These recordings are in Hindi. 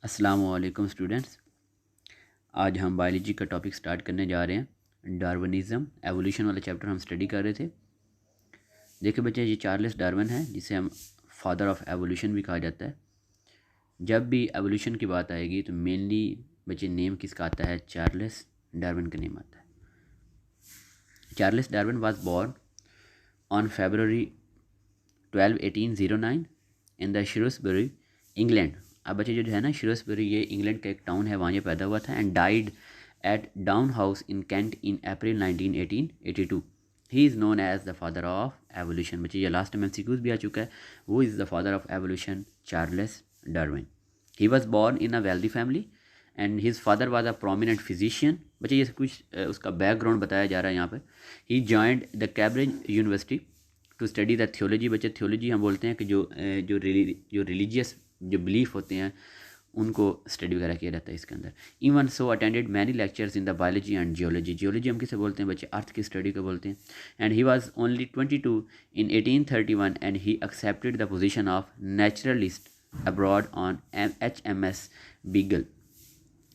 अस्सलामुअलैकुम स्टूडेंट्स। आज हम बायोलॉजी का टॉपिक स्टार्ट करने जा रहे हैं। डार्विनिज़्म एवोल्यूशन वाला चैप्टर हम स्टडी कर रहे थे। देखिए बच्चे, ये चार्ल्स डार्विन है जिसे हम फादर ऑफ एवोल्यूशन भी कहा जाता है। जब भी एवोल्यूशन की बात आएगी तो मेनली बच्चे नेम किसका आता है? चार्ल्स डार्विन का नेम आता है। Charles Darwin was born on February 12, 1809 in the Shrewsbury, England. अब बच्चे जो है ना, श्रूसबरी ये इंग्लैंड का एक टाउन है, वहाँ ये पैदा हुआ था। And died at Down House in Kent in April 1882। He is known as the father of evolution. बच्चे ये लास्ट में MCQs भी आ चुका है। वो is the father of evolution, Charles Darwin. He was born in a wealthy family and his father was a prominent physician. बच्चे ये कुछ उसका बैकग्राउंड बताया जा रहा है यहाँ पर। He joined the Cambridge University to study the theology. बच्चे थियोलॉजी हम बोलते हैं कि जो रिलीजियस जो बिलीफ होते हैं उनको स्टडी वगैरह किया जाता है इसके अंदर। Even so attended many lectures in the biology and geology. Geology हम किसे बोलते हैं बच्चे? अर्थ की स्टडी को बोलते हैं। And he was only 22 in 1831 and he accepted the position of naturalist abroad on HMS beagle.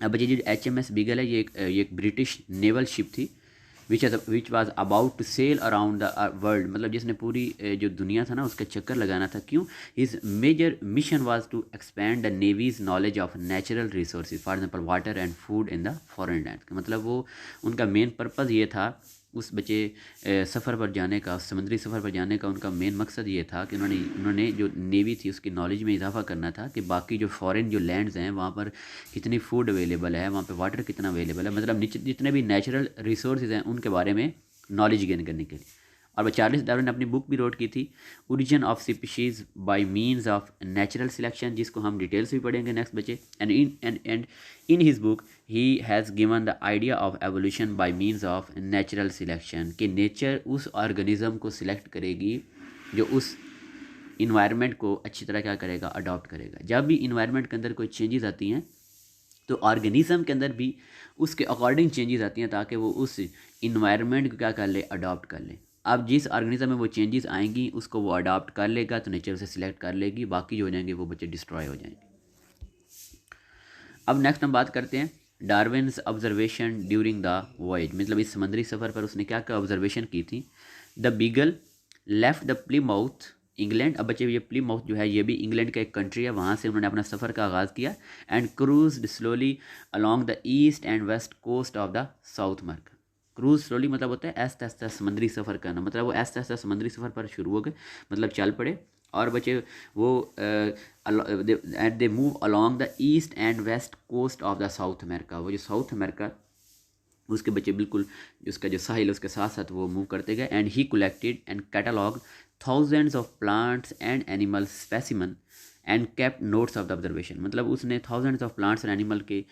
अब बच्चे जो HMS बीगल है ये एक ब्रिटिश नेवल शिप थी which was about to sail around the world. मतलब जिसने पूरी जो दुनिया था ना उसका चक्कर लगाना था। क्यों? His major mission was to expand the navy's knowledge of natural resources, for example water and food in the foreign land. मतलब वो उनका मेन पर्पज़ ये था उस बच्चे सफ़र पर जाने का, समुद्री सफ़र पर जाने का उनका मेन मकसद ये था कि उन्होंने जो नेवी थी उसकी नॉलेज में इजाफा करना था कि बाकी जो फॉरेन जो लैंड्स हैं वहाँ पर कितनी फ़ूड अवेलेबल है, वहाँ पे वाटर कितना अवेलेबल है, मतलब जितने भी नेचुरल रिसोर्सेज हैं उनके बारे में नॉलेज गेन करने के लिए। और चार्ल्स डार्विन ने अपनी बुक भी रोट की थी, origin of species bye means of natural selection, जिसको हम डिटेल्स भी पढ़ेंगे नेक्स्ट बच्चे। And in his book he has given the idea of evolution bye means of natural selection, कि नेचर उस ऑर्गेनिज्म को सिलेक्ट करेगी जो उस इन्वायरमेंट को अच्छी तरह क्या करेगा? अडॉप्ट करेगा। जब भी इन्वायरमेंट के अंदर कोई चेंजेस आती हैं तो ऑर्गेनिज्म के अंदर भी उसके अकॉर्डिंग चेंजेस आती हैं ताकि वो उस इन्वायरमेंट को क्या कर ले? अडॉप्ट कर ले। अब जिस ऑर्गेनिज्म में वो चेंजेस आएंगी उसको वो अडॉप्ट कर लेगा तो नेचर उसे सिलेक्ट कर लेगी, बाकी जो हो जाएंगे वो बच्चे डिस्ट्रॉय हो जाएंगे। अब नेक्स्ट हम बात करते हैं Darwin's observation during the voyage. मतलब इस समंदरी सफ़र पर उसने क्या क्या ऑब्जर्वेशन की थी। The Beagle left the Plymouth, England. अब बच्चे ये प्लीमाउथ जो है ये भी इंग्लैंड का एक कंट्री है, वहाँ से उन्होंने अपना सफ़र का आगाज़ किया। And cruised slowly along the east and west coast of the South America. Cruise slowly मतलब होता है ऐसा ऐसा समुद्री सफ़र करना, मतलब वो ऐसा ऐसा समुद्री सफ़र पर शुरू हो गए, मतलब चल पड़े। और बच्चे वो at they move along the east and west coast of the South America. वो जो साउथ अमेरिका उसके बच्चे बिल्कुल उसका जो साहिल उसके साथ साथ वो मूव करते गए। And he collected and catalogue thousands of plants and animal specimen and kept notes of the observation. मतलब उसने thousands of plants and animal के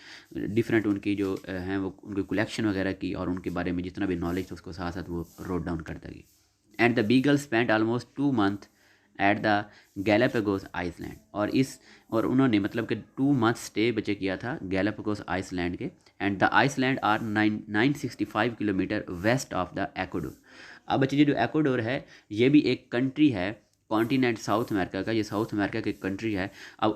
डिफरेंट उनकी जो हैं वो उनकी कलेक्शन वगैरह की और उनके बारे में जितना भी नॉलेज था उसको साथ साथ वो रोट डाउन करता गया। And the Beagle spend almost 2 month at the Galapagos island. और उन्होंने मतलब कि 2 मंथ स्टे बच्चे किया था गैलापागोस आइसलैंड के। And the island are 965 kilometre west of the Ecuador. अब बच्चे जो एक्वाडोर है ये भी एक कंट्री है कॉन्टिनेंट साउथ अमेरिका का, ये साउथ अमेरिका की कंट्री है। अब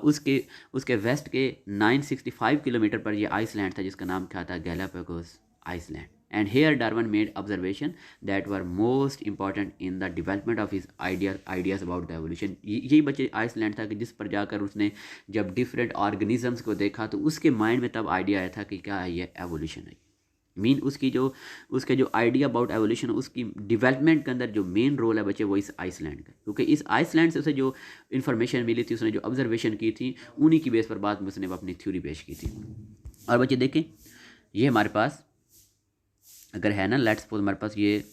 उसके वेस्ट के 965 किलोमीटर पर ये आइसलैंड था जिसका नाम क्या था? Galapagos island. And here Darwin made observation that were most important in the development of his ideas about the evolution. यही बच्चे आइसलैंड था कि जिस पर जाकर उसने जब डिफरेंट ऑर्गेनिजम्स को देखा तो उसके माइंड में तब आइडिया आया था कि क्या है ये एवोल्यूशन है। मीन उसके जो आइडिया अबाउट एवोल्यूशन उसकी डेवलपमेंट के अंदर जो मेन रोल है बच्चे वो इस आइसलैंड का, क्योंकि इस आइसलैंड से उसे जो इन्फॉर्मेशन मिली थी, उसने जो ऑब्जर्वेशन की थी उन्हीं की बेस पर बाद में उसने अपनी थ्योरी पेश की थी। और बच्चे देखें ये हमारे पास अगर है ना, लेट्स सपोज हमारे पास ये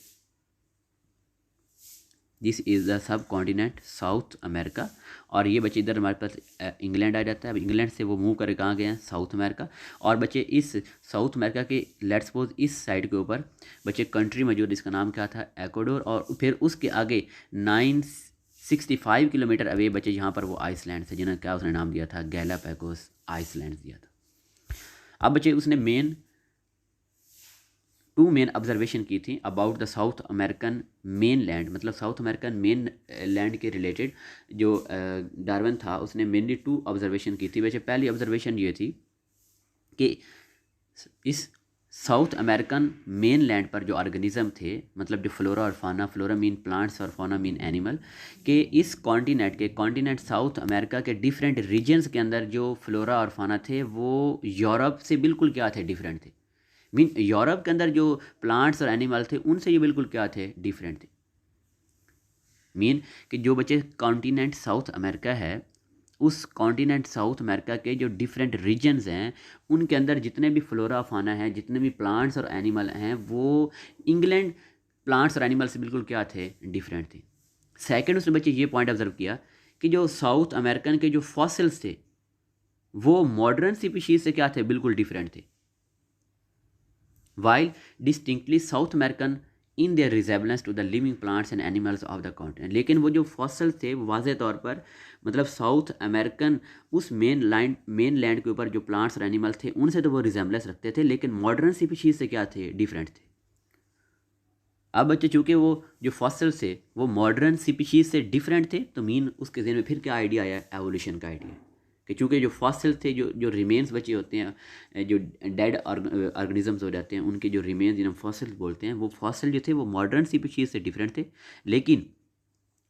this is the sub continent South America, और ये बच्चे इधर हमारे पास इंग्लैंड आ जाता है। अब इंग्लैंड से वो मूव करके कहाँ गए हैं? South America. और बच्चे इस साउथ अमेरिका के लेट्स सपोज इस साइड के ऊपर बच्चे कंट्री मौजूद, इसका नाम क्या था? एक्वाडोर। और फिर उसके आगे 965 किलोमीटर अवे बच्चे यहाँ पर वो आइसलैंड थे जिन्हें क्या उसने नाम दिया था? गैलापागोस आइसलैंड दिया था। अब बच्चे उसने मेन 2 मेन ऑब्जर्वेशन की थी about the south American main land, मतलब साउथ अमेरिकन मेन लैंड के रिलेटेड जो डार्विन था उसने मेनली 2 ऑब्जर्वेशन की थी। वैसे पहली ऑब्जर्वेशन ये थी कि इस साउथ अमेरिकन मेन लैंड पर जो ऑर्गेनिज्म थे, मतलब जो फ्लोरा और फाना, फ्लोरा मीन प्लांट्स और फाना मीन एनिमल, के इस कॉन्टिनेंट साउथ अमेरिका के डिफरेंट रीजन्स के अंदर जो फ्लोरा और फाना थे वो यूरोप से बिल्कुल क्या थे, डिफरेंट थे। मीन यूरोप के अंदर जो प्लांट्स और एनिमल थे उनसे ये बिल्कुल क्या थे, डिफरेंट थे। मीन कि जो बच्चे कॉन्टिनेंट साउथ अमेरिका है, उस कॉन्टिनेंट साउथ अमेरिका के जो डिफरेंट रीजन्स हैं उनके अंदर जितने भी फ्लोरा फाना है, जितने भी प्लांट्स और एनिमल हैं, वो इंग्लैंड प्लांट्स और एनिमल से बिल्कुल क्या थे, डिफरेंट थे। सेकंड उसने बच्चे ये पॉइंट ऑब्जर्व किया कि जो साउथ अमेरिकन के जो फॉसिल्स थे वो मॉडर्न स्पीशीज से क्या थे, बिल्कुल डिफरेंट थे। While distinctly South American in their resemblance to the living plants and animals of the continent, लेकिन वो जो फॉसल थे वो वाज़े तौर पर मतलब साउथ अमेरिकन उस मेन लैंड के ऊपर जो प्लांट्स और एनिमल थे उनसे तो वो रिजेबलेंस रखते थे, लेकिन मॉडर्न स्पीशीज से क्या थे, डिफरेंट थे। अब बच्चे चूँकि वो जो फॉसल थे वो मॉडर्न स्पीशीज से डिफरेंट थे, तो मीन उसके ज़हन में फिर क्या आइडिया आया, एवोल्यूशन का आइडिया, कि चूँकि जो फॉसिल थे, जो रिमेन्स बचे होते हैं, जो डेड ऑर्गेनिजम्स हो जाते हैं, उनके जो रिमेन्स जिन्हें फॉसिल बोलते हैं, वो फॉसिल जो थे वो मॉडर्न स्पीशीज से डिफरेंट थे, लेकिन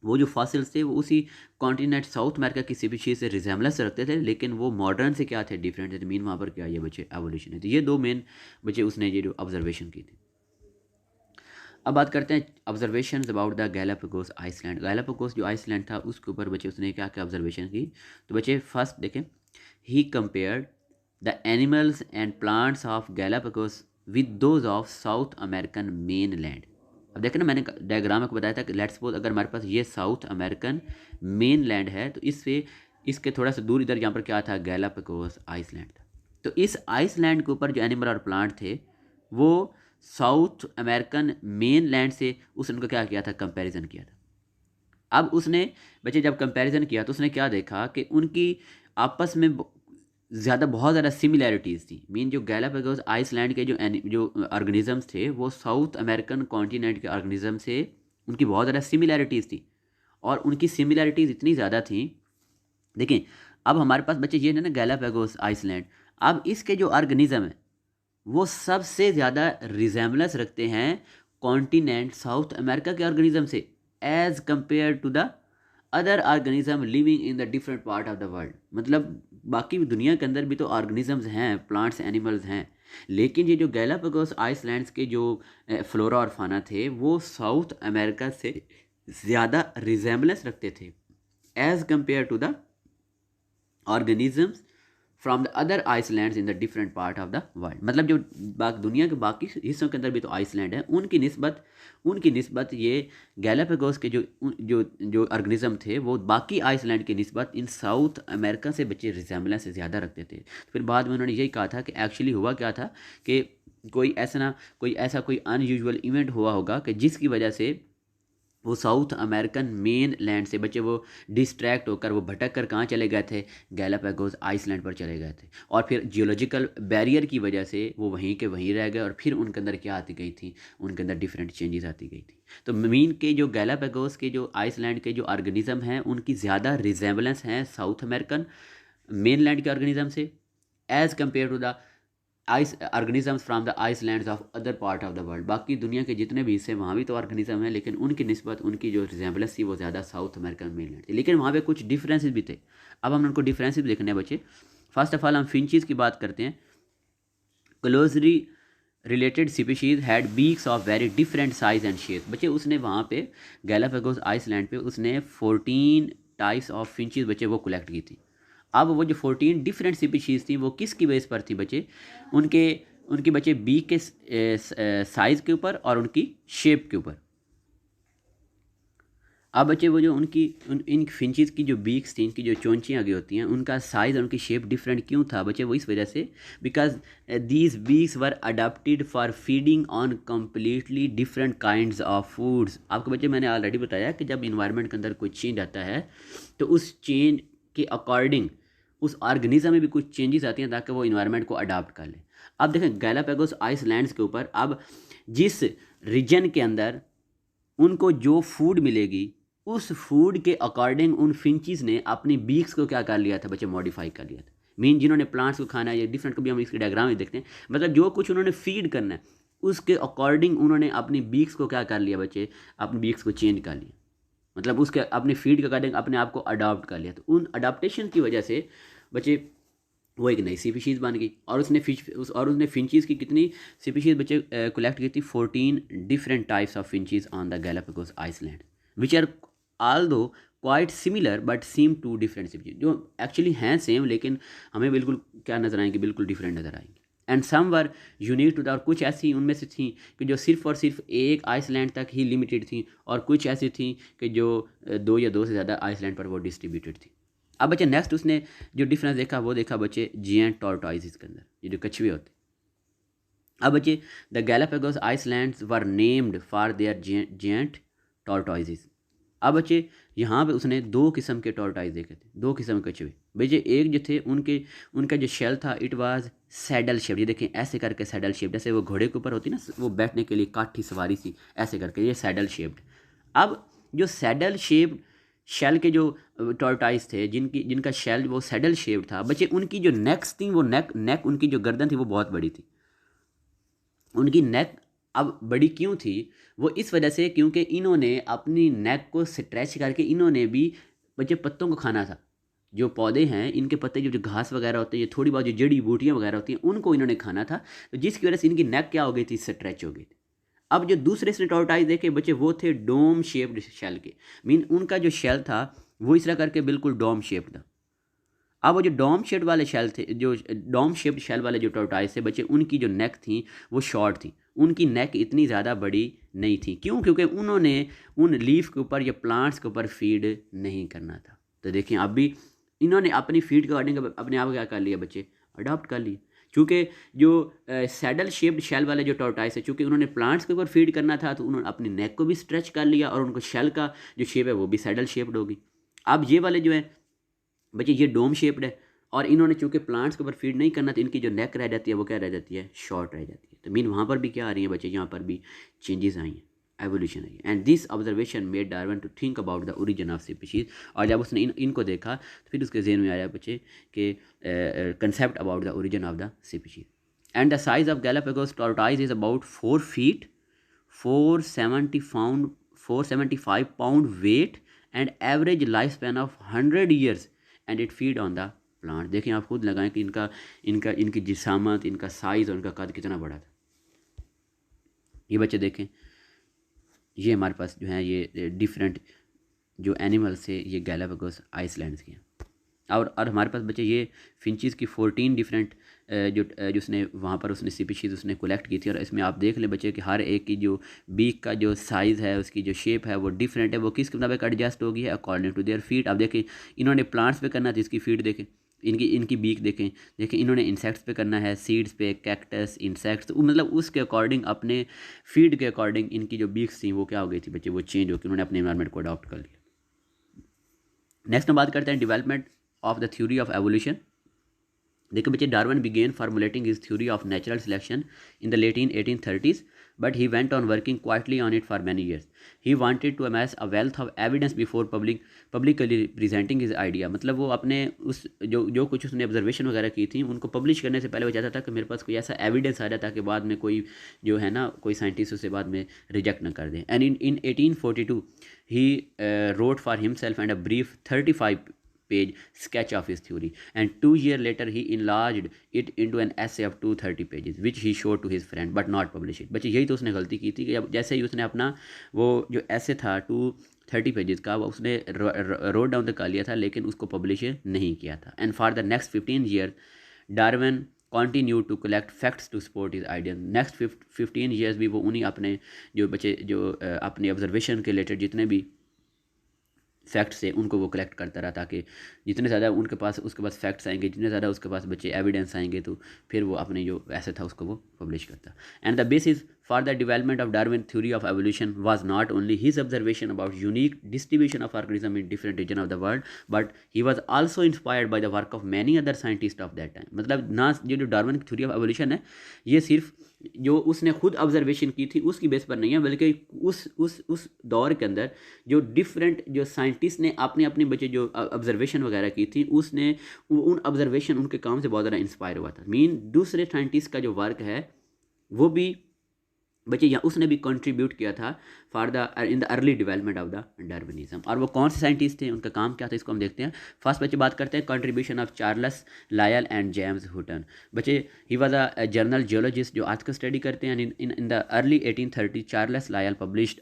वो जो फॉसिल्स थे वो उसी कॉन्टिनेंट साउथ अमेरिका की स्पीशीज से रिजेम्बलेंस रखते थे, लेकिन वो मॉडर्न से क्या थे, डिफरेंट थे। तो मीन वहाँ पर क्या, ये बच्चे एवोल्यूशन है। तो ये 2 मेन बच्चे उसने ये जो ऑब्जर्वेशन की थी। अब बात करते हैं observation about the Galapagos island. Galapagos जो आइसलैंड था उसके ऊपर बच्चे उसने क्या क्या ऑब्जर्वेशन की। तो बच्चे फर्स्ट देखें, he compared the animals and plants of Galapagos with those of South American main land. अब देखें ना, मैंने डायग्राम में बताया था कि लेट्स सपोज अगर हमारे पास ये साउथ अमेरिकन मेन लैंड है, तो इसके थोड़ा सा दूर इधर यहाँ पर क्या था, गैलापागोस आइसलैंड था। तो इस आइसलैंड के ऊपर जो एनिमल और प्लांट थे वो साउथ अमेरिकन मेन लैंड से उसने उनको क्या किया था, कंपैरिजन किया था। अब उसने बच्चे जब कंपैरिजन किया तो उसने क्या देखा कि उनकी आपस में बहुत ज़्यादा सिमिलैरिटीज़ थी। मीन जो गैलापागोस आइसलैंड के जो ऑर्गेनिजम्स थे वो साउथ अमेरिकन कॉन्टिनेंट के ऑर्गेनिज्म से उनकी बहुत ज़्यादा सिमिलैरिटीज़ थी, और उनकी सिमिलैरिटीज़ इतनी ज़्यादा थी। देखें अब हमारे पास बच्चे ये है ना गैलापागोस आइसलैंड, अब इसके जो ऑर्गेनिज्म है वो सबसे ज़्यादा रिजेम्बलेंस रखते हैं कॉन्टिनेंट साउथ अमेरिका के ऑर्गेनिज्म से, as compare to the other organism living in the different part of the world. मतलब बाकी दुनिया के अंदर भी तो ऑर्गेनिजम्स हैं, प्लांट्स एनिमल्स हैं, लेकिन ये जो गैलापागोस आइसलैंड्स के जो फ्लोरा और फाना थे वो साउथ अमेरिका से ज़्यादा रिजेम्बलेंस रखते थे as compare to the organisms from the other islands in the different part of the world. मतलब जो दुनिया के बाकी हिस्सों के अंदर भी तो आइसलैंड है, उनकी निस्बत ये गैलापागोस के जो ऑर्गेनिज्म थे वो बाकी आइसलैंड की निस्बत इन साउथ अमेरिका से बच्चे रिजेम्बलेंस से ज़्यादा रखते थे। फिर बाद में उन्होंने यही कहा था कि एक्चुअली हुआ क्या था कि कोई अनयूजुअल इवेंट हुआ होगा कि जिसकी वजह से वो साउथ अमेरिकन मेन लैंड से बच्चे वो डिस्ट्रैक्ट होकर वो भटक कर कहाँ चले गए थे, गैलापागोस आइसलैंड पर चले गए थे, और फिर जियोलॉजिकल बैरियर की वजह से वो वहीं के वहीं रह गए, और फिर उनके अंदर क्या आती गई थी, उनके अंदर डिफरेंट चेंजेस आती गई थी। तो मीन के जो गैलापागोस के जो आइसलैंड के जो ऑर्गेनिज्म हैं उनकी ज़्यादा रिजेम्बलेंस हैं साउथ अमेरिकन मेन लैंड के ऑर्गेनिज्म से as compare to the organisms from the islands of other part of the world. बाकी दुनिया के जितने भी हिस्से वहाँ भी तो ऑर्गेनिज्म है, लेकिन उनकी निस्बत उनकी जो रिजेम्बलेंस थी वो ज़्यादा साउथ अमेरिकन मेनलैंड थी, लेकिन वहाँ पे कुछ डिफरेंसेस भी थे। अब हम उनको डिफरेंसेस देखने हैं बच्चे। फर्स्ट ऑफ ऑल हम फिंचेस की बात करते हैं। Closely related species had beaks of very different size and shape. बच्चे उसने वहाँ पे गैलापागोस आइसलैंड पे उसने 14 टाइप्स ऑफ फिंचेस बच्चे वो कलेक्ट की थी। अब वो जो 14 डिफरेंट स्पीशीज़ थी वो किसकी बेस पर थी बच्चे, उनके बच्चे बीक के साइज़ के ऊपर और उनकी शेप के ऊपर। अब बच्चे वो जो इन फिंचेस की जो बीक्स थी, इनकी जो चोंचियाँ आगे होती हैं, उनका साइज़ और उनकी शेप डिफरेंट क्यों था बच्चे, वो इस वजह से because these beaks were adapted for feeding on completely different kinds of foods. आपको बच्चे मैंने ऑलरेडी बताया कि जब इन्वायरमेंट के अंदर कोई चेंज आता है तो उस चेंज के अकॉर्डिंग उस ऑर्गेनिज्म में भी कुछ चेंजेस आती हैं ताकि वो इन्वायरमेंट को अडाप्ट कर ले। अब देखें गैलापागोस आइसलैंड्स के ऊपर अब जिस रीजन के अंदर उनको जो फूड मिलेगी उस फूड के अकॉर्डिंग उन फिंचीज़ ने अपनी बीक्स को क्या कर लिया था बच्चे, मॉडिफाई कर लिया था। मीन जिन्होंने प्लांट्स को खाना है या डिफरेंट, कभी हम इसके डायग्राम में देखते हैं, मतलब जो कुछ उन्होंने फीड करना है उसके अकॉर्डिंग उन्होंने अपनी बीक्स को क्या कर लिया बच्चे, अपनी बीक्स को चेंज कर लिया, मतलब उसके अपने फीड के अकॉर्डिंग अपने आप को अडॉप्ट कर लिया। तो उन अडाप्टेशन की वजह से बच्चे वो एक नई स्पीशीज़ बन गई। और उसने फिंचीज़ की कितनी स्पीशीज़ बच्चे कलेक्ट की थी, 14 different types of finches on the Galapagos island which are although quite similar but seem to different species, जो एक्चुअली हैं सेम लेकिन हमें बिल्कुल क्या नज़र आएंगे, बिल्कुल डिफरेंट नज़र आएंगे। And some were unique to the, और कुछ ऐसी उनमें से थी कि जो सिर्फ और सिर्फ एक आइसलैंड तक ही लिमिटेड थी, और कुछ ऐसी थी कि जो 2 या 2 से ज़्यादा आइसलैंड पर वो डिस्ट्रीब्यूटेड थी। अब बच्चे नेक्स्ट उसने जो डिफरेंस देखा वो देखा बच्चे जिएंट टॉर्टॉइज इसके अंदर, ये जो कछुए होते। अब बच्चे the Galapagos islands were named for their giant tortoises. अब बच्चे यहाँ पे उसने 2 किस्म के टॉर्टॉइज देखे थे, 2 किस्म के कछुए बच्चे। एक जो थे उनका जो शेल था इट वाज सैडल शेप, ये देखें ऐसे करके सैडल शेप, जैसे वो घोड़े के ऊपर होती ना वो बैठने के लिए काठी सवारी सी, ऐसे करके ये सैडल शेप्ड। अब जो सैडल शेप्ड शेल के जो टॉर्टाइज थे जिनका शेल वो सैडल शेप था बच्चे, उनकी जो नेक्स थी वो नेक उनकी जो गर्दन थी वो बहुत बड़ी थी। उनकी नेक अब बड़ी क्यों थी, वो इस वजह से क्योंकि इन्होंने अपनी नेक को स्ट्रेच करके इन्होंने भी बच्चे पत्तों को खाना था। जो पौधे हैं इनके पत्ते जो घास वगैरह होते हैं, ये थोड़ी बहुत जो जड़ी बूटियाँ वगैरह होती हैं उनको इन्होंने खाना था, तो जिसकी वजह से इनकी नेक क्या हो गई थी, स्ट्रेच हो गई थी। अब जो दूसरे इसने टॉर्टाइज देखे बच्चे वो थे डोम शेप्ड शेल के, मीन उनका जो शेल था वो इस तरह करके बिल्कुल डोम शेप्ड था। अब वो जो डोम शेप्ड वाले शेल थे, जो डोम शेप्ड शेल वाले जो टॉर्टाइज थे बच्चे, उनकी जो नेक थी वो शॉर्ट थी, उनकी नेक इतनी ज़्यादा बड़ी नहीं थी। क्यों? क्योंकि उन्होंने उन लीफ के ऊपर या प्लांट्स के ऊपर फीड नहीं करना था। तो देखें अब भी इन्होंने अपनी फीड के अकॉर्डिंग अपने आप क्या कर लिया बच्चे, अडॉप्ट कर लिया। चूँकि जो सैडल शेप्ड शेल वाले जो टॉर्टाइज है, चूँकि उन्होंने प्लांट्स के ऊपर फीड करना था तो उन्होंने अपनी नेक को भी स्ट्रेच कर लिया और उनको शेल का जो शेप है वो भी सैडल शेप्ड होगी। अब ये वाले जो है बच्चे ये डोम शेप्ड है, और इन्होंने चूँकि प्लांट्स के ऊपर फीड नहीं करना तो इनकी जो नेक रह जाती है वो क्या रह जाती है, शॉर्ट रह जाती है। तो मीन वहाँ पर भी क्या आ रही है बच्चे, यहाँ पर भी चेंजेस आई हैं, एवोल्यूशन आई है। And this observation made Darwin to think about the origin of species. और जब उसने इनको देखा तो फिर उसके जहन में आया बच्चे कि concept about the origin of the species. And the size of Galapagos tortoise is about 4 feet 475 pound weight and average life span of 100 years and it feed on the plant. देखें आप खुद लगाएं कि इनकी जिसामत, इनका साइज़ और इनका कद कितना बड़ा था। ये बच्चे देखें, ये हमारे पास जो है ये डिफरेंट जो एनिमल्स थे ये गैलापागोस आइसलैंड्स के हैं। और हमारे पास बच्चे ये फिंचीज़ की 14 डिफरेंट जो उसने वहाँ पर उसने स्पीशीज़ उसने कलेक्ट की थी। और इसमें आप देख लें बच्चे कि हर एक की जो बीक का जो साइज़ है, उसकी जो शेप है वो डिफरेंट है, वो किस मुताबिक एडजस्ट होगी है, अकॉर्डिंग टू देयर फीड। आप देखें इन्होंने प्लांट्स पे करना था, इसकी फीड देखें, इनकी बीक देखें इन्होंने इंसेक्ट्स पे करना है, सीड्स पे, कैक्टस, इंसेक्ट्स, तो मतलब उसके अकॉर्डिंग अपने फीड के अकॉर्डिंग इनकी जो बीक्स थी वो क्या हो गई थी बच्चे, वो चेंज होकर उन्होंने अपने एनवायरनमेंट को अडॉप्ट कर लिया। नेक्स्ट हम बात करते हैं development of the theory of evolution. देखो बच्चे, Darwin began formulating his theory of natural selection in the late 1830s, but he went on working quietly on it for many years. He wanted to amass a wealth of evidence before publicly presenting his idea. मतलब वो अपने उस जो कुछ उसने ऑब्जर्वेशन वगैरह की थी उनको पब्लिश करने से पहले वो चाहता था कि मेरे पास कोई ऐसा एविडेंस आ जाए ताकि बाद में कोई जो है ना कोई साइंटिस्ट उसे बाद में रिजेक्ट ना कर दें। And in 1842 he wrote for himself and a brief 35-page sketch of his theory, and 2 years later he enlarged it into an essay of 230 pages which he showed to his friend but not published it. बच्चे यही तो उसने गलती की थी कि अब जैसे ही उसने अपना वो जो ऐसे था 230 पेजेस का वो उसने रोड डाउन तक कर लिया था लेकिन उसको पब्लिश नहीं किया था। And for the next 15 years Darwin continue to collect facts to support his idea. Next 15 years भी वो उन्हीं अपने जो बच्चे जो अपने ऑब्जर्वेशन के रिलेटेड जितने भी फैक्ट्स है उनको वो कलेक्ट करता रहा, ताकि जितने ज़्यादा उसके पास फैक्ट्स आएंगे, जितने ज़्यादा उसके पास बच्चे एविडेंस आएंगे तो फिर वो अपने जो ऐसे था उसको वो पब्लिश करता। And the basis for the development of Darwin theory of evolution was not only his observation about unique distribution of organism in different region of the world but he was also inspired by the work of many other scientist of that time. मतलब ना ये जो डार्विन की थ्योरी ऑफ एवोल्यूशन है ये सिर्फ जो उसने खुद ऑब्जर्वेशन की थी उसकी बेस पर नहीं है, बल्कि उस दौर के अंदर जो डिफरेंट जो साइंटिस्ट ने अपने अपने बच्चे जो ऑब्जर्वेशन वगैरह की थी उसने उन ऑब्जर्वेशन उनके काम से बहुत ज़्यादा इंस्पायर हुआ था। मीन दूसरे साइंटिस्ट का जो वर्क है वो भी बच्चे यहाँ उसने भी कंट्रीब्यूट किया था for the in the early development of the Darwinism. और वो कौन से साइंटिस्ट थे, उनका काम क्या था, इसको हम देखते हैं। फर्स्ट बच्चे बात करते हैं contribution of Charles Lyell and James Hutton. बच्चे he was a journal geologist जो आज का स्टडी करते हैं। In the early 1830 Charles Lyell published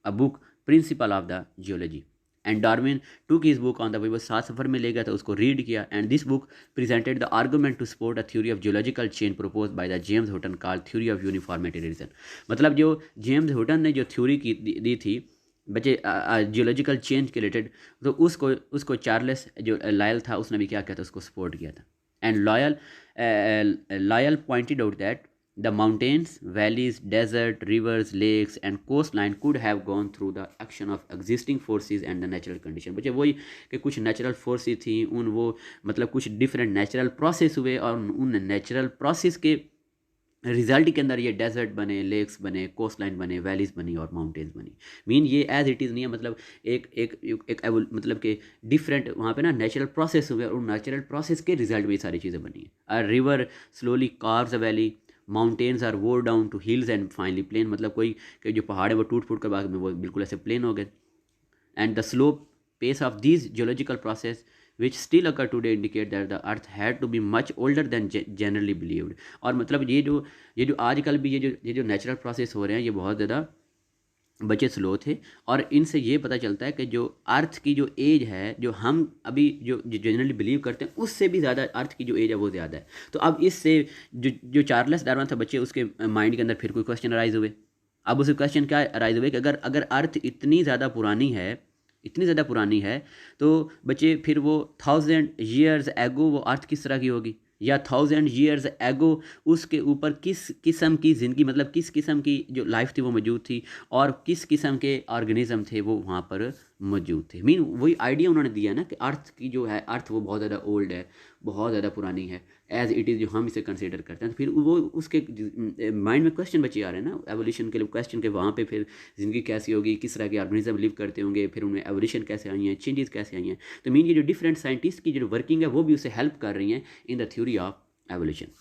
a book principal of the geology and Darwin took his book on the way. वो 7 सफ़र में ले गया था, उसको रीड किया and this book presented the argument to support a theory of geological change propose by the James Hutton called theory of uniformity reason. मतलब जो जेम्स हुटन ने जो थ्योरी की दी थी बच्चे जियोलॉजिकल चेंज के रिलेटेड, तो उसको चार्ल्स जो लायल था उसने भी क्या किया था, उसको सपोर्ट किया था। And Lyell pointed out that the mountains, valleys, desert, rivers, lakes and coastline could have gone through the action of existing forces and the natural condition। बच्चे वही कि कुछ नेचुरल फोर्सेस थी, उन वो मतलब कुछ डिफरेंट नेचुरल प्रोसेस हुए और उन नेचुरल प्रोसेस के रिजल्ट के अंदर ये डेजर्ट बने, लेक्स बने, कोस्ट लाइन बने, वैलीज बनी और माउंटेन्स बनी। मीन ये एज इट इज़ नहीं है, मतलब एक मतलब कि डिफरेंट वहाँ पे ना नेचुरल प्रोसेस हुए और उन नेचुरल प्रोसेस के रिजल्ट में ये सारी चीज़ें बनी हैं। River slowly carves a valley, mountains are wore down to hills and finally plain. मतलब कोई कि जो पहाड़ है वो टूट फूट कर बाद में वो बिल्कुल ऐसे प्लेन हो गए। And the slow pace of this geological process which still occur today indicate that the earth had to be much older than generally believed। और मतलब ये जो आजकल भी ये जो नेचुरल प्रोसेस हो रहे हैं ये बहुत ज़्यादा बच्चे स्लो थे। और इनसे ये पता चलता है कि जो अर्थ की जो एज है, जो हम अभी जो जनरली बिलीव करते हैं उससे भी ज़्यादा अर्थ की जो एज है वो ज़्यादा है। तो अब इससे जो चार्ल्स डार्विन था बच्चे, उसके माइंड के अंदर फिर कोई क्वेश्चन अराइज हुए। अब उसे क्वेश्चन क्या अराइज हुए कि अगर अर्थ इतनी ज़्यादा पुरानी है तो बच्चे फिर वो 1000 years एगो वो अर्थ किस तरह की होगी, या 1000 years एगो उसके ऊपर किस किस्म की ज़िंदगी, मतलब किस किस्म की जो लाइफ थी वो मौजूद थी और किस किस्म के ऑर्गेनिज्म थे वो वहाँ पर मौजूद थे। मीन वही आइडिया उन्होंने दिया ना कि अर्थ की जो है, अर्थ वो बहुत ज़्यादा ओल्ड है, बहुत ज़्यादा पुरानी है एज इट इज़, जो हम इसे कंसिडर करते हैं। तो फिर वो उसके माइंड में क्वेश्चन बचे आ रहे हैं ना एवोल्यूशन के लिए, क्वेश्चन के वहाँ पे फिर ज़िंदगी कैसी होगी, किस तरह के ऑर्गेनिज्म लिव करते होंगे, फिर उनमें एवोल्यूशन कैसे आई हैं, चेंजेस कैसे आई हैं। तो मीन ये जो डिफरेंट साइंटिस्ट की जो वर्किंग है वो भी उसे हेल्प कर रही हैं in the theory of evolution.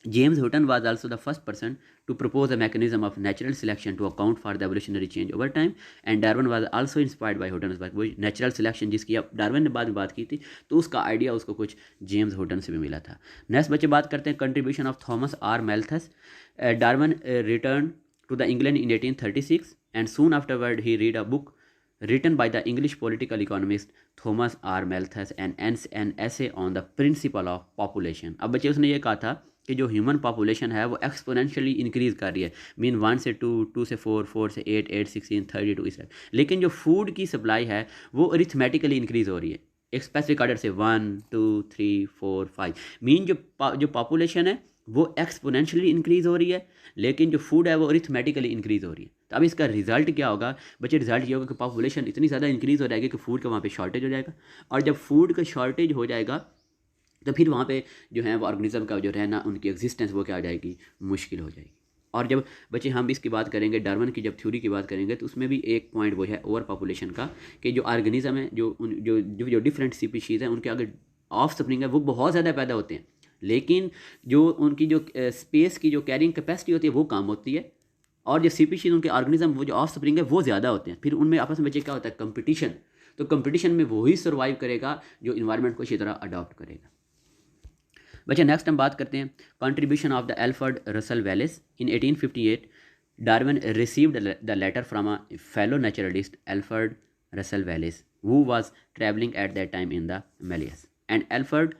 James Hutton was also the first person to propose a mechanism of natural selection to account for the evolutionary change over time, and Darwin was also inspired by Hutton's work। वो नेचुरल सिलेक्शन जिसकी अब डार्विन ने बाद में बात की थी, तो उसका आइडिया उसको कुछ जेम्स हुटन से भी मिला था। नेक्स्ट बच्चे बात करते हैं contribution of Thomas R Malthus. Darwin return to the England in 1836 and soon afterward he read a book written by the English political economist Thomas R. Malthus and an essay on the principle of population। अब बच्चे उसने ये कहा था कि जो ह्यूमन पॉपुलेशन है वो एक्सपोनेंशियली इंक्रीज़ कर रही है। मीन 1 से 2, 2 से 4, 4 से 8, 8, 16, 32 इस तरह। लेकिन जो फूड की सप्लाई है वो अरिथमेटिकली इंक्रीज़ हो रही है एक स्पेसिफिक ऑर्डर से 1, 2, 3, 4, 5। मीन जो पॉपुलेशन है वो एक्सपोनेंशियली इंक्रीज़ हो रही है, लेकिन जो फूड है वो अरिथमेटिकली इंक्रीज़ हो रही है। तो अब इसका रिजल्ट क्या होगा बच्चे, रिजल्ट ये होगा कि पॉपुलेशन इतनी ज़्यादा इंक्रीज़ हो जाएगी कि फूड का वहाँ पे शॉर्टेज हो जाएगा, और जब फूड का शॉर्टेज हो जाएगा तो फिर वहाँ पे जो है वो ऑर्गेनिज्म का जो रहना, उनकी एग्जिस्टेंस वो क्या हो जाएगी, मुश्किल हो जाएगी। और जब बच्चे हम इसकी बात करेंगे, डार्विन की जब थ्योरी की बात करेंगे, तो उसमें भी एक पॉइंट वो है ओवर पॉपुलेशन का, कि जो ऑर्गेनिज्म है, जो डिफरेंट स्पीशीज़ हैं, उनके अगर ऑफ स्प्रिंग है वो बहुत ज़्यादा पैदा होते हैं, लेकिन जो उनकी जो स्पेस की जो कैरिंग कैपेसिटी होती है वो कम होती है, और जो स्पीशीज़ उनके ऑर्गेनिज्म वो जो ऑफ स्प्रिंग है वो ज़्यादा होते हैं। फिर उनमें आपस में बच्चे क्या होता है, कंपटीशन। तो कंपटीशन में वही सर्वाइव करेगा जो इन्वायरमेंट को इसी तरह अडॉप्ट करेगा। बच्चे नेक्स्ट हम बात करते हैं contribution of the Alfred Russel Wallace. In 1858 Darwin received the letter from a fellow naturalist Alfred Russel Wallace who was travelling at that time in the Malleus, and Alfred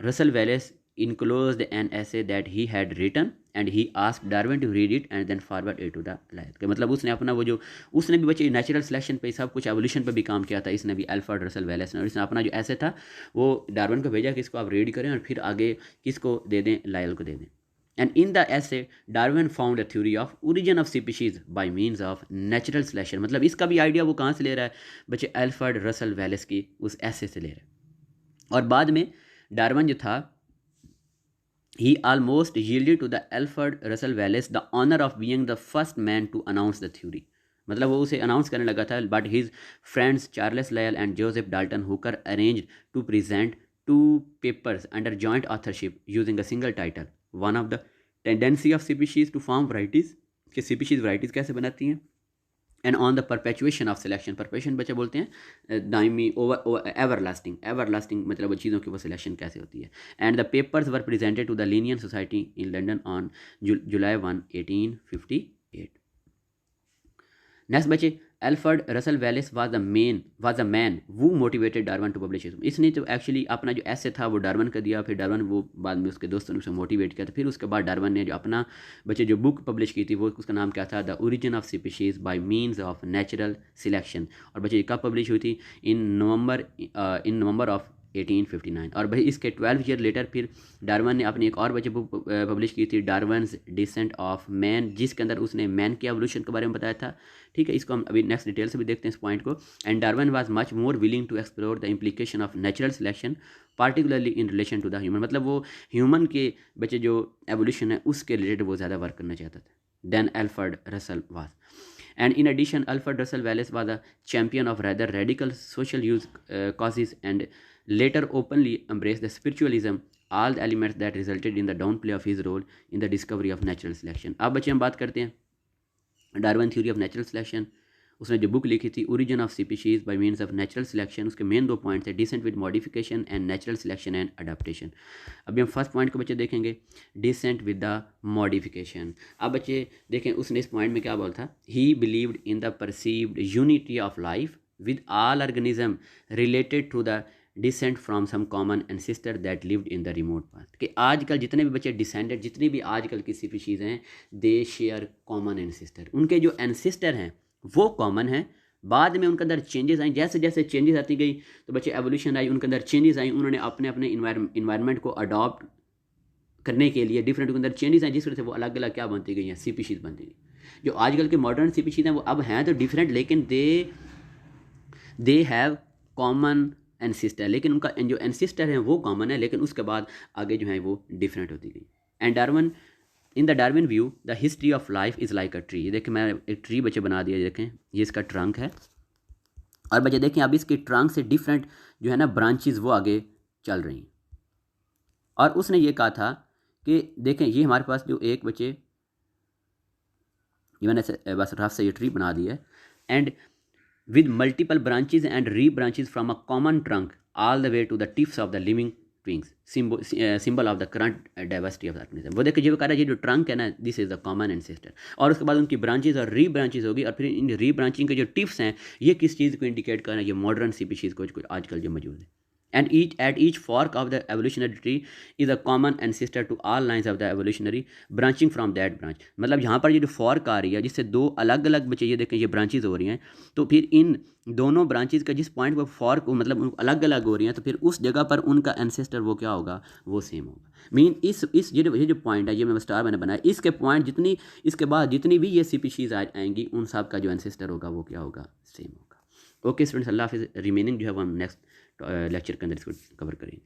Russel Wallace enclosed an essay that he had written and he asked Darwin to read it and then forward it to the Lyell। के मतलब उसने अपना वो जो उसने भी बच्चे नेचुरल सिलेक्शन पे सब कुछ एवोल्यूशन पे भी काम किया था, इसने भी एल्फ्रेड रसल वेलेस ने, और इसने अपना जो ऐसे था वो डार्विन को भेजा कि इसको आप रीड करें और फिर आगे किसको दे दें, लायल को दे दें। एंड इन द ऐसे Darwin found a theory of origin of species by means of natural selection. मतलब इसका भी आइडिया वो कहाँ से ले रहा है बच्चे, अल्फ्रेड रसल वेलेस की उस ऐसे से ले रहा है। और बाद में डार्विन जो था, he almost yielded to the Alfred Russel Wallace the honor of being the first man to announce the theory। मतलब वो उसे अनाउंस करने लगा था, but his friends Charles Lyell and Joseph Dalton Hooker arranged to present two papers under joint authorship using a single title, one of the tendency of species to form varieties, कि स्पीशीज वराइटीज़ कैसे बनाती हैं, and on the perpetuation of selection, perpetuation बच्चे बोलते हैं दायमी, ओवर एवरलास्टिंग, एवरलास्टिंग मतलब वो चीज़ों की वो सिलेक्शन कैसे होती है। And the papers were presented to the Linnean Society in London on July 1, 1858। Next बच्चे, Alfred Russel Wallace was the man वो मोटिवेटेड डार्विन टू पब्लिश। इसने तो एक्चुअली अपना जो ऐसे था वो डार्विन का दिया, फिर डार्विन वो बाद में उसके दोस्तों ने उसे मोटिवेट किया था, फिर उसके बाद डार्विन ने जो अपना बच्चे जो बुक पब्लिश की थी वो उसका नाम क्या था, the origin of species by means of natural selection. और बच्चे कब पब्लिश हुई थी, इन नवंबर ऑफ 1859। और भाई इसके 12 ईयर लेटर फिर डार्विन ने अपनी एक और बच्चे बुक पब्लिश की थी, डार्विन्स डिसेंट ऑफ मैन, जिसके अंदर उसने मैन की एवोल्यूशन के बारे में बताया था। ठीक है, इसको हम अभी नेक्स्ट डिटेल से भी देखते हैं इस पॉइंट को। And Darwin was much more willing to explore the implication of natural selection particularly in relation to the human. मतलब वो ह्यूमन के बच्चे जो एवोल्यूशन है उसके रिलेटेड वो ज़्यादा वर्क करना चाहता था then Alfred Russel was. And in addition, Alfred Russel Wallace was a champion of rather radical social use causes and later openly embraced the spiritualism, all the elements that resulted in the downplay of his role in the discovery of natural selection। अब बच्चे हम बात करते हैं Darwin theory of natural selection. उसने जो बुक लिखी थी origin of species by means of natural selection, उसके मेन 2 पॉइंट्स थे, descent with modification and natural selection and adaptation. अभी हम फर्स्ट पॉइंट को बच्चे देखेंगे, डिसेंट विद द मॉडिफिकेशन। अब बच्चे देखें उसने इस पॉइंट में क्या बोला था, he believed in the perceived unity of life with all organism related to the descent from some common ancestor that lived in the remote past. कि आजकल जितने भी बच्चे डिसेंडेड, जितनी भी आजकल की स्पीशीज़ हैं, दे शेयर कॉमन एंसेस्टर, उनके जो एंसेस्टर हैं वो कॉमन है, बाद में उनके अंदर चेंजेस आई, जैसे जैसे चेंजेस आती गई तो बच्चे एवोल्यूशन आई, उनके अंदर चेंजेस आई, उन्होंने अपने अपने इन्वायरमेंट को अडॉप्ट करने के लिए डिफरेंट उनके अंदर चेंजेस आए, जिस वजह से वो अलग अलग क्या बनती गई हैं, स्पीशीज़ बनती गई। जो आजकल के मॉडर्न स्पीशीज़ हैं वो अब हैं तो डिफरेंट, लेकिन दे हैव कॉमन एंसेस्टर, लेकिन उनका जो एंसेस्टर है वो कॉमन है, लेकिन उसके बाद आगे जो है वो डिफरेंट होती गई। And Darwin in the Darwin view the history of life is like a tree. देखें मैं एक ट्री बच्चे बना दिया, देखें ये इसका ट्रंक है, और बच्चे देखें अब इसके ट्रंक से डिफरेंट जो है ना ब्रांचेस वो आगे चल रही हैं। और उसने ये कहा था कि देखें ये हमारे पास जो एक बच्चे ये मैंने बस रफ से ये ट्री बना दी है, and with multiple branches and re-branches from a common trunk all the way to the tips of the living twigs, symbol of the current diversity of the organism। वो देखिए जो कह रहा है ये जो ट्रंक है ना, this is the common ancestor, और उसके बाद उनकी ब्रांचेस और री ब्रांचेस होगी, और फिर इन री ब्रांचिंग के जो टिप्स हैं ये किस चीज़ को इंडिकेट कर रहे हैं, ये मॉडर्न स्पीशीज़ को आजकल जो मौजूद है। And at each fork of the evolutionary tree is a common ancestor to all lines of the evolutionary branching from that branch। मतलब यहाँ पर ये जो फॉर्क आ रही है जिससे 2 अलग अलग बच्चे ये देखें ये ब्रांचेज हो रही हैं, तो फिर इन दोनों ब्रांचेज का जिस पॉइंट पर फॉर्क मतलब अलग अलग हो रही हैं, तो फिर उस जगह पर उनका एंसेस्टर वो क्या होगा, वो सेम होगा। मीन इस ये जो पॉइंट है, ये मैं स्टार मैंने बनाया, इसके पॉइंट जितनी इसके बाद जितनी भी ये स्पीशीज़ आएंगी उन सब का जो एंसेस्टर होगा वो क्या होगा, सेम होगा। ओके स्टूडेंट्स, अल्लाह हाफिज़। रिमेनिंग जो है वो हम नेक्स्ट लेक्चर के अंदर इसको कवर करेंगे।